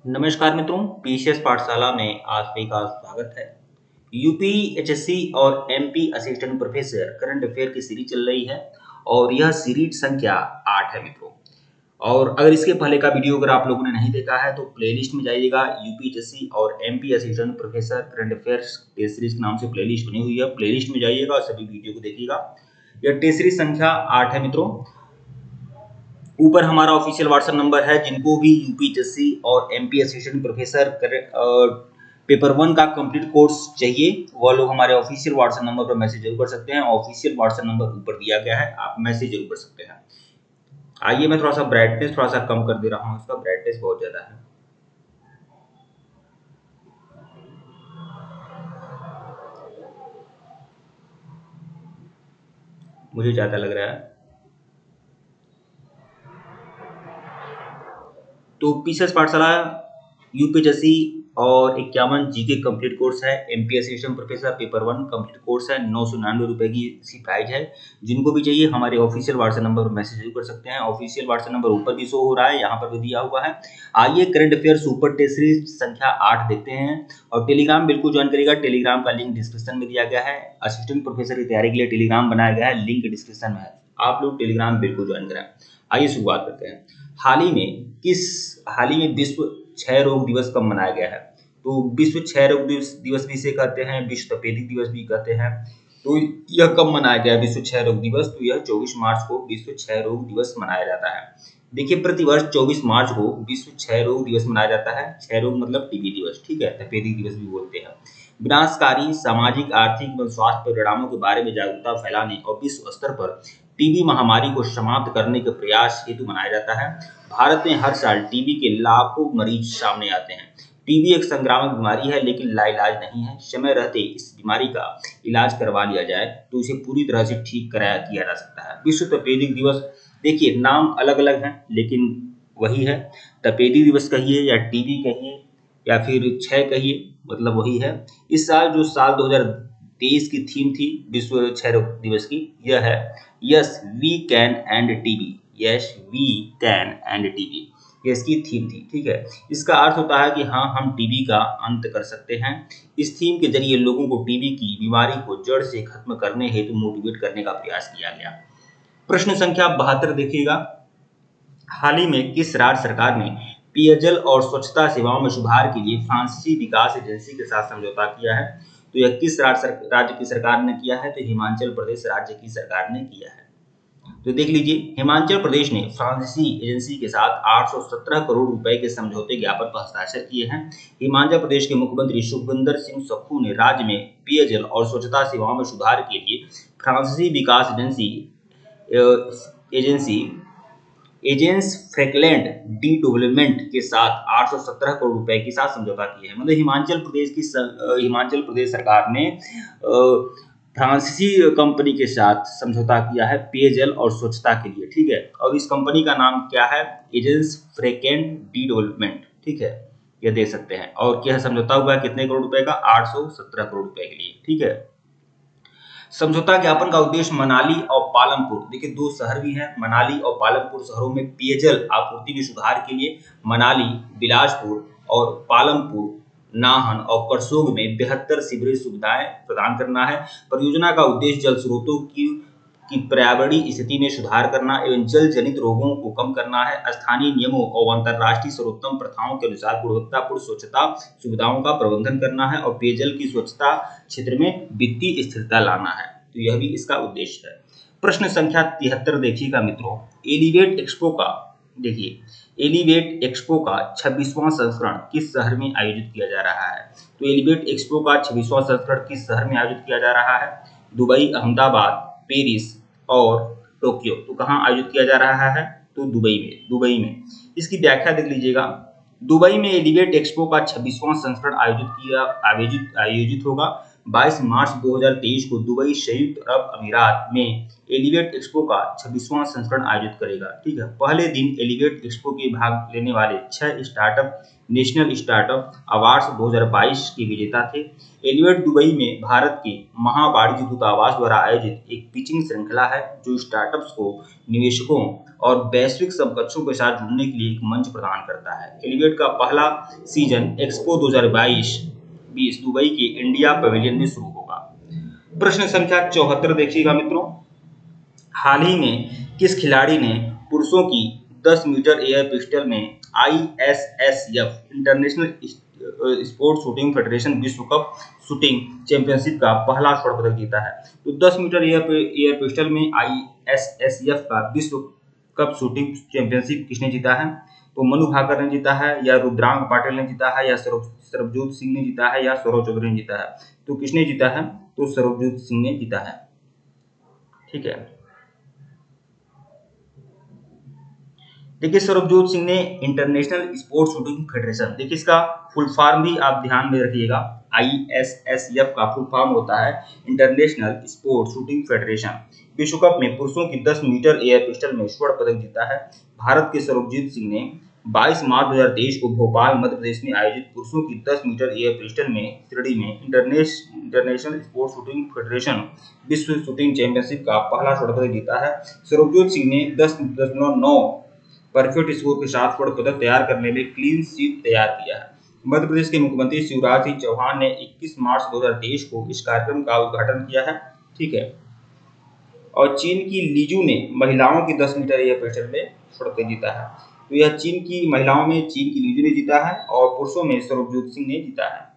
नमस्कार मित्रों, पीसीएस पाठशाला में आप सभी का स्वागत है। यूपी एचएससी और MP assistant professor current affair की सीरीज चल रही है और यह सीरीज संख्या 8 है मित्रों। और अगर इसके पहले का वीडियो अगर आप लोगों ने नहीं देखा है तो प्लेलिस्ट में जाइएगा। यूपी एचएससी और MP assistant professor current affairs test series के नाम से प्लेलिस्ट बनी हुई है। प्लेलिस्ट में जाइएगा और सभी वीडियो को देखिएगा। यह टेस्ट सीरीज संख्या 8 है मित्रों। ऊपर हमारा ऑफिशियल व्हाट्सएप नंबर है। जिनको भी यूपीएससी और एमपी असिस्टेंट प्रोफेसर पेपर 1 का कंप्लीट कोर्स चाहिए वो लोग हमारे ऑफिशियल व्हाट्सएप नंबर पर मैसेज जरूर कर सकते हैं। ऑफिशियल व्हाट्सएप नंबर ऊपर दिया गया है, आप मैसेज जरूर कर सकते हैं। आइए मैं थोड़ा सा ब्राइटनेस थोड़ा सा कम कर दे रहा हूँ, इसका ब्राइटनेस बहुत ज्यादा है। मुझे ज्यादा लग रहा है। तो पीसीएस पाठशाला यूपीएससी और 51 जीके कंप्लीट कोर्स है। MP assistant professor paper 1 complete course है। 999 रुपए की इसकी प्राइस है। जिनको भी चाहिए हमारे ऑफिशियल व्हाट्सएप नंबर पर मैसेज जरूर कर सकते हैं। ऑफिशियल व्हाट्सएप नंबर ऊपर भी शो हो रहा है, यहाँ पर भी दिया हुआ है। आइए current affair super test series संख्या 8 देखते हैं। और टेलीग्राम बिल्कुल ज्वाइन करेगा। टेलीग्राम का लिंक डिस्क्रिप्शन में दिया गया है। असिस्टेंट प्रोफेसर की तैयारी के लिए टेलीग्राम बनाया गया है, लिंक डिस्क्रिप्शन में है। आप लोग टेलीग्राम बिल्कुल ज्वाइन करें। आइए शुरुआत करते हैं। हाल ही में विश्व क्षय रोग दिवस कब मनाया गया है? तो विश्व क्षय रोग दिवस भी इसे कहते हैं, विश्व तपेदिक दिवस भी कहते हैं। तो यह कब मनाया गया विश्व क्षय रोग दिवस? तो यह 24 मार्च को विश्व क्षय रोग दिवस मनाया जाता है। देखिए, प्रतिवर्ष 24 मार्च को विश्व क्षय रोग दिवस मनाया जाता है। क्षय रोग मतलब टीबी दिवस, ठीक है, तपेदिक दिवस भी बोलते हैं। विनाशकारी सामाजिक, आर्थिक व स्वास्थ्य परिणामों के बारे में जागरूकता फैलाने और विश्व स्तर पर टीबी महामारी को समाप्त करने के प्रयास हेतु मनाया जाता है। भारत में हर साल टीबी के लाखों मरीज सामने आते हैं। टीबी एक संक्रामक बीमारी है लेकिन लाइलाज नहीं है। समय रहते इस बीमारी का इलाज करवा लिया जाए तो इसे पूरी तरह से ठीक किया जा सकता है। विश्व तपेदिक दिवस, देखिए नाम अलग अलग हैं लेकिन वही है। तपेदिक दिवस कहिए या टीबी कहिए या फिर क्षय कहिए, मतलब वही है। इस साल जो साल 2023 की थीम थी विश्व क्षय रोग दिवस की, यह है yes we can end TB. Yes we can end TB, ये इसकी थीम थी, ठीक है। इसका अर्थ होता है कि हाँ, हम टीबी का अंत कर सकते हैं। इस थीम के जरिए लोगों को टीबी की बीमारी को जड़ से खत्म करने हेतु मोटिवेट करने का प्रयास किया गया। प्रश्न संख्या 72 देखिएगा। हाल ही में किस राज्य सरकार ने पेयजल और स्वच्छता सेवाओं में सुधार के लिए फ्रांसीसी विकास एजेंसी के साथ समझौता किया है? तो यह किस राज्य की सरकार ने किया है? तो हिमाचल प्रदेश राज्य की सरकार ने किया है। तो देख लीजिए, हिमाचल प्रदेश ने फ्रांसीसी एजेंसी के साथ 817 करोड़ रुपए के समझौते ज्ञापन पर हस्ताक्षर किए हैं। हिमाचल प्रदेश के मुख्यमंत्री सुखविंदर सिंह सुक्खू ने राज्य में पेयजल और स्वच्छता सेवाओं में सुधार के लिए फ्रांसीसी विकास एजेंसी एजेंस फ्रैंकलैंड डी डेवलपमेंट के साथ 817 करोड़ रुपए के साथ समझौता किया है। मतलब हिमाचल प्रदेश सरकार ने फ्रांसीसी कंपनी के साथ समझौता किया है पेयजल और स्वच्छता के लिए, ठीक है। और इस कंपनी का नाम क्या है? एजेंस फ्रैंकलैंड डी डेवलपमेंट, ठीक है, ये देख सकते हैं। और क्या समझौता हुआ है कितने करोड़ रुपए का? 817 करोड़ रुपए के लिए, ठीक है। समझौता ज्ञापन का उद्देश्य मनाली और पालमपुर, देखिए दो शहर भी हैं, मनाली और पालमपुर शहरों में पेयजल आपूर्ति में सुधार के लिए मनाली, बिलासपुर और पालमपुर, नाहन और करसोग में 72 सीवरेज सुविधाएं प्रदान करना है। परियोजना का उद्देश्य जल स्रोतों की पर्यावरणीय स्थिति में सुधार करना एवं जल जनित रोगों को कम करना है। स्थानीय नियमों और अंतर्राष्ट्रीय सर्वोत्तम प्रथाओं के अनुसार गुणवत्तापूर्ण स्वच्छता सुविधाओं का प्रबंधन करना है और पेयजल की स्वच्छता क्षेत्र में वित्तीय स्थिरता लाना है। तो यह भी इसका उद्देश्य है। प्रश्न संख्या 73 देखिएगा मित्रों। एलिवेट एक्सपो का, देखिए एलिवेट एक्सपो का 26वां संस्करण किस शहर में आयोजित किया जा रहा है? तो एलिवेट एक्सपो का 26वां संस्करण किस शहर में आयोजित किया जा रहा है? दुबई, अहमदाबाद, पेरिस और टोक्यो। तो कहाँ आयोजित किया जा रहा है? तो दुबई में। इसकी व्याख्या देख लीजिएगा। दुबई में एलिवेट एक्सपो का 26वां संस्करण आयोजित होगा। 22 मार्च 2023 को दुबई संयुक्त अरब अमीरात में एलिवेट एक्सपो का 26वां संस्करण आयोजित करेगा। ठीक है, पहले दिन एलिवेट एक्सपो के भाग लेने वाले 6 स्टार्टअप नेशनल स्टार्टअप अवार्ड्स 2022 के विजेता थे। एलिवेट दुबई में भारत के महावाणिज्य दूतावास द्वारा आयोजित एक पिचिंग श्रृंखला है जो स्टार्टअप्स को निवेशकों और वैश्विक समकक्षों के साथ जुड़ने के लिए एक मंच प्रदान करता है। एलिवेट का पहला सीजन एक्सपो 2022 दुबई के इंडिया पवेलियन में शुरू होगा। प्रश्न संख्या 74 देखिएगा मित्रों, हाल ही में किस खिलाड़ी ने पुरुषों की 10 मीटर एयर पिस्टल में ISSF international sports shooting federation विश्व कप शूटिंग चैंपियनशिप का पहला स्वर्ण पदक जीता है? तो 10 मीटर एयर पिस्टल में ISSF का विश्व कप शूटिंग चैंपियनशिप किसने जीता है? तो मनु भाकर ने जीता है, या रुद्रांग पाटिल ने जीता है, या सरबजोत सिंह ने जीता है, या सौरव चौधरी ने जीता है? तो किसने जीता है? तो सरबजोत सिंह ने जीता है। ठीक है, देखिए सरबजोत सिंह ने इंटरनेशनल स्पोर्ट्स शूटिंग फेडरेशन, देखिए इसका फुल फॉर्म भी आप ध्यान में रखिएगा। ISSF का फुल फॉर्म होता है इंटरनेशनल स्पोर्ट्स शूटिंग फेडरेशन। विश्व कप में पुरुषों की 10 मीटर एयर पिस्टल में स्वर्ण पदक जीता है। भारत के सरबजीत सिंह ने 22 मार्च 2023 को भोपाल मध्य प्रदेश में आयोजित पुरुषों की 10 मीटर एयर पिस्टल में श्रेणी में इंटरनेशनल स्पोर्ट्स शूटिंग फेडरेशन विश्व शूटिंग चैंपियनशिप का पहला स्वर्ण पदक जीता है। सरबजीत सिंह ने 10.9 परफेक्ट स्कोर के साथ स्वर्ण पदक तैयार करने में क्लीन स्वीप तैयार किया है। मध्य प्रदेश के मुख्यमंत्री शिवराज सिंह चौहान ने 21 मार्च 2023 को इस कार्यक्रम का उद्घाटन किया है। ठीक है, और चीन की लीजू ने महिलाओं की 10 मीटर एयर पिस्टल में स्वर्ण जीता है। तो यह चीन की महिलाओं में चीन की लीजू ने जीता है और पुरुषों में सरबजीत सिंह ने जीता है।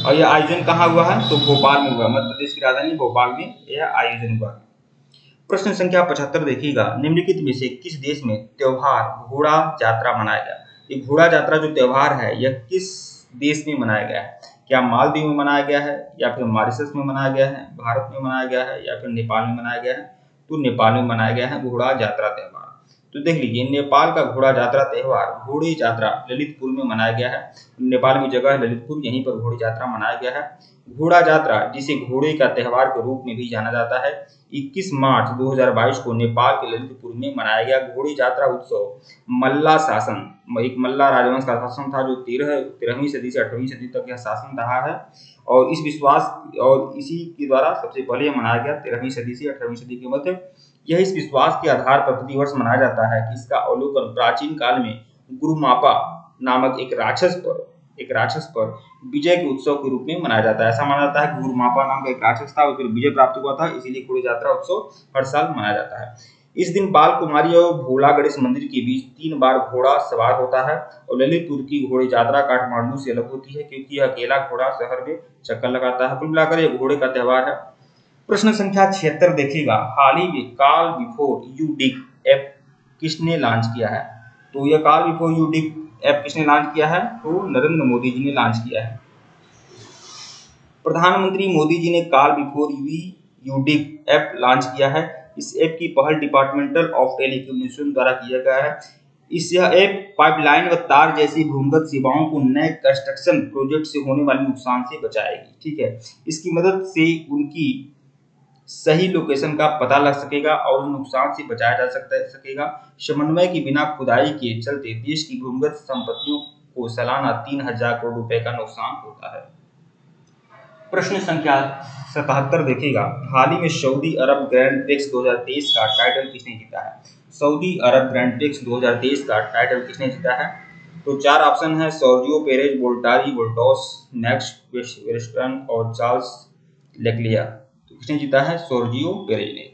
और यह आयोजन कहाँ हुआ है? तो भोपाल में हुआ, मध्य प्रदेश की राजधानी भोपाल में यह आयोजन हुआ। प्रश्न संख्या 75 देखिएगा, निम्नलिखित में से किस देश में त्योहार घोड़ा यात्रा मनाया गया? ये घोड़ा यात्रा जो त्योहार है यह किस देश में मनाया गया है? क्या मालदीव में मनाया गया है, या फिर मॉरिशस में मनाया गया है, भारत में मनाया गया है, या फिर नेपाल में मनाया गया है? तो नेपाल में मनाया गया है घोड़ा यात्रा त्योहार। तो देख लीजिए, नेपाल का घोड़ा यात्रा त्योहार घोड़ी यात्रा ललितपुर में मनाया गया है। नेपाल में जगह है ललितपुर, यहीं पर घोड़ी यात्रा मनाया गया है। घोड़ा यात्रा जिसे घोड़े का त्योहार के रूप में भी जाना जाता है, 21 मार्च 2022 को नेपाल के ललितपुर में मनाया गया। घोड़ी यात्रा उत्सव मल्ला शासन, एक मल्ला राजवंश का शासन था जो 13वीं सदी से 8वीं सदी तक यह शासन रहा है, और इस विश्वास और इसी के द्वारा सबसे पहले यह मनाया गया 13वीं सदी से 18वीं सदी के मध्य। यह इस विश्वास के आधार पर प्रतिवर्ष मनाया जाता है कि इसका अवलोकन प्राचीन काल में गुरुमापा नामक एक राक्षस पर विजय के उत्सव के रूप में मनाया जाता है। ऐसा माना जाता है कि गुरुमापा नाम का एक राक्षस था, उस पर विजय प्राप्त हुआ था, इसीलिए घोड़ी यात्रा उत्सव हर साल मनाया जाता है। इस दिन बाल कुमारी और भोला गणेश मंदिर के बीच 3 बार घोड़ा सवार होता है, और ललितपुर की घोड़ी यात्रा काठमांडू से अलग होती है क्योंकि यह अकेला घोड़ा शहर में चक्कर लगाता है। कुल मिलाकर यह घोड़े का त्योहार है। प्रश्न संख्या 76 देखिएगा, हाल ही में call before you dig app किसने लॉन्च किया है? तो यह call before you dig app किसने लॉन्च किया है? तो नरेंद्र मोदी जी ने लॉन्च किया है। प्रधानमंत्री मोदी जी ने call before you dig app launch किया है। इस ऐप की पहल डिपार्टमेंटल ऑफ टेलीकम्युनिकेशन द्वारा किया गया है। यह ऐप पाइपलाइन व तार जैसी भूमिगत सेवाओं को नए कंस्ट्रक्शन प्रोजेक्ट से होने वाले नुकसान से बचाएगी। ठीक है, इसकी मदद से उनकी सही लोकेशन का पता लग सकेगा और नुकसान से बचाया जा सकेगा। समन्वय के बिना खुदाई के चलते देश की भूमिगत संपत्तियों को सालाना 3000 करोड़ रुपए का नुकसान होता है। प्रश्न संख्या 77 देखिएगा, हाल ही में सऊदी अरब ग्रैंड प्रिक्स 2023 का टाइटल किसने जीता है? सऊदी अरब ग्रैंड प्रिक्स 2023 का टाइटल किसने जीता है? तो 4 ऑप्शन है, सर्जियो पेरेज, बोल्टारी बोल्टोस, मैक्स वेस्टर्न और चार्ल्स लेक्लियर। तो किसने जीता है? सर्जियो पेरेज ने।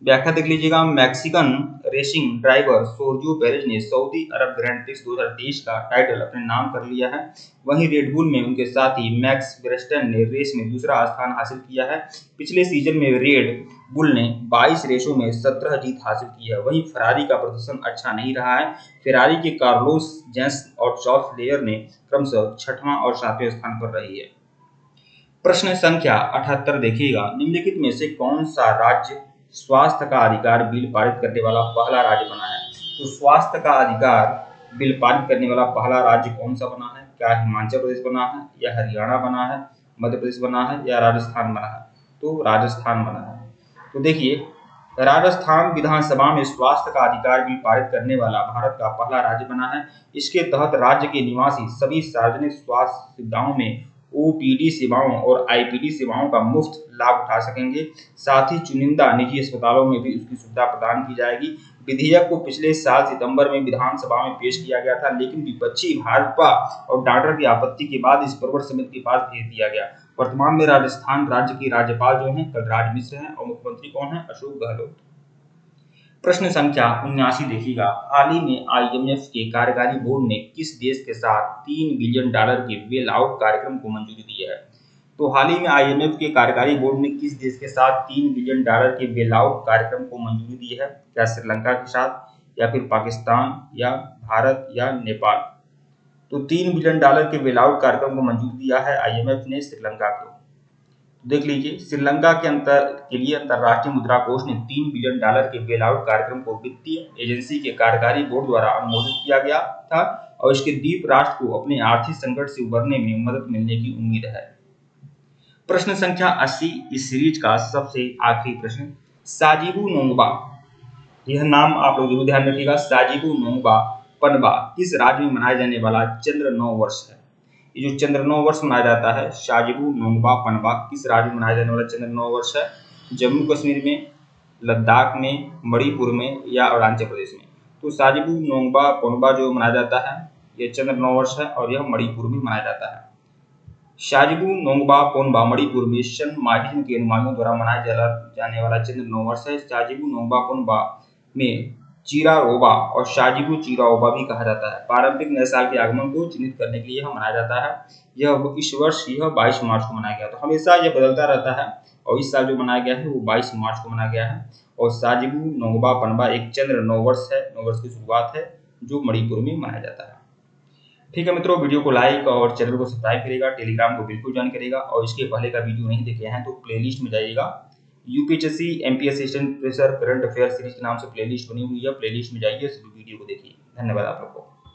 व्याख्या देख लीजिएगा, Mexican racing driver Sergio Perez ने सऊदी अरब ग्रैंड प्रिक्स 2023 का टाइटल अपने नाम कर लिया है। वहीं रेड बुल में उनके साथी मैक्स वेस्टर्न ने रेस में दूसरा स्थान हासिल किया है। पिछले सीजन में रेड बुल ने 22 रेसों में 17 जीत हासिल की है। वहीं फरारी का प्रदर्शन अच्छा नहीं रहा है। फेरारी के कार्लोस जेंस और चार्ल्स लेयर ने क्रमशः 6वां और 7वें स्थान पर रही है। प्रश्न संख्या 78 देखिएगा, निम्नलिखित में से कौन सा राज्य स्वास्थ्य का अधिकार बिल पारित करने वाला पहला राज्य बना है? तो स्वास्थ्य का अधिकार बिल पारित करने वाला पहला राज्य कौन सा बना है? क्या हिमाचल प्रदेश बना है, या हरियाणा बना है, मध्य प्रदेश बना है, या राजस्थान बना है? तो राजस्थान बना है। तो देखिए, राजस्थान विधानसभा में स्वास्थ्य का अधिकार बिल पारित करने वाला भारत का पहला राज्य बना है। इसके तहत राज्य के निवासी सभी सार्वजनिक स्वास्थ्य सुविधाओं में ओपीडी सेवाओं और आईपीडी सेवाओं का मुफ्त लाभ उठा सकेंगे। साथ ही चुनिंदा निजी अस्पतालों में भी उसकी सुविधा प्रदान की जाएगी। विधेयक को पिछले साल सितंबर में विधानसभा में पेश किया गया था, लेकिन विपक्षी भाजपा और डॉक्टर की आपत्ति के बाद इस प्रवर समिति के पास भेज दिया गया। वर्तमान में राजस्थान राज्य के राज्यपाल जो हैं कलराज मिश्र हैं और मुख्यमंत्री कौन है? अशोक गहलोत। प्रश्न संख्या 79 देखिएगा, हाल ही में आईएमएफ के कार्यकारी बोर्ड ने किस देश के साथ $3 बिलियन के बेल आउट कार्यक्रम को मंजूरी दी है? तो हाल ही में आईएमएफ के कार्यकारी बोर्ड ने किस देश के साथ $3 बिलियन के बेल आउट कार्यक्रम को मंजूरी दी है? क्या श्रीलंका के साथ, या फिर पाकिस्तान, या भारत, या नेपाल? तो $3 बिलियन के बेल आउट कार्यक्रम को मंजूरी दिया है आईएमएफ ने श्रीलंका को। देख लीजिए, श्रीलंका के लिए अंतर्राष्ट्रीय मुद्रा कोष ने $3 बिलियन के बेल आउट कार्यक्रम को वित्तीय एजेंसी के कार्यकारी बोर्ड द्वारा अनुमोदित किया गया था और इसके द्वीप राष्ट्र को अपने आर्थिक संकट से उबरने में मदद मिलने की उम्मीद है। प्रश्न संख्या 80 इस सीरीज का सबसे आखिरी प्रश्न, साजिबू नोंगबा, यह नाम आप लोग जरूर ध्यान रखिएगा। साजिबू नोंगबा पनबा किस राज्य में मनाया जाने वाला चंद्र नव वर्ष है? ये जो चंद्र नव वर्ष मनाया जाता है साजिबू नोंगबा पनबा किस राज्य में मनाया जाने वाला चंद्र नव वर्ष है? जम्मू कश्मीर में, लद्दाख में, मणिपुर में, या अरुणाचल प्रदेश में? तो साजिबू नोंगबा पनबा जो मनाया जाता है ये चंद्र नव वर्ष है और यह मणिपुर में मनाया जाता है। साजिबू नोंगबा पोनबा मणिपुर में सन माहिजन के अनुयायियों द्वारा मनाया जाने वाला चंद्र नव वर्ष है। साजिबू नोंगबा पोनबा में चिराओबा और साजिबू चिराओबा भी कहा जाता है। पारंपरिक नए साल के आगमन को चिन्हित करने के लिए यह मनाया जाता है। यह इस वर्ष यह 22 मार्च को मनाया गया, तो हमेशा यह बदलता रहता है और इस साल जो मनाया गया है वो 22 मार्च को मनाया गया है। और साजिबू नोंगबा पनबा एक चंद्र नव वर्ष है, नव वर्ष की शुरुआत है जो मणिपुर में मनाया जाता है। ठीक है मित्रों, वीडियो को लाइक और चैनल को सब्सक्राइब करेगा, टेलीग्राम को बिल्कुल ज्वाइन करेगा और इसके पहले का वीडियो नहीं देखे हैं तो प्लेलिस्ट में जाइएगा। UPSC MPSC assistant professor current affair series के नाम से प्लेलिस्ट बनी हुई है, प्लेलिस्ट में जाइए, सभी वीडियो को देखिए। धन्यवाद आप लोग को।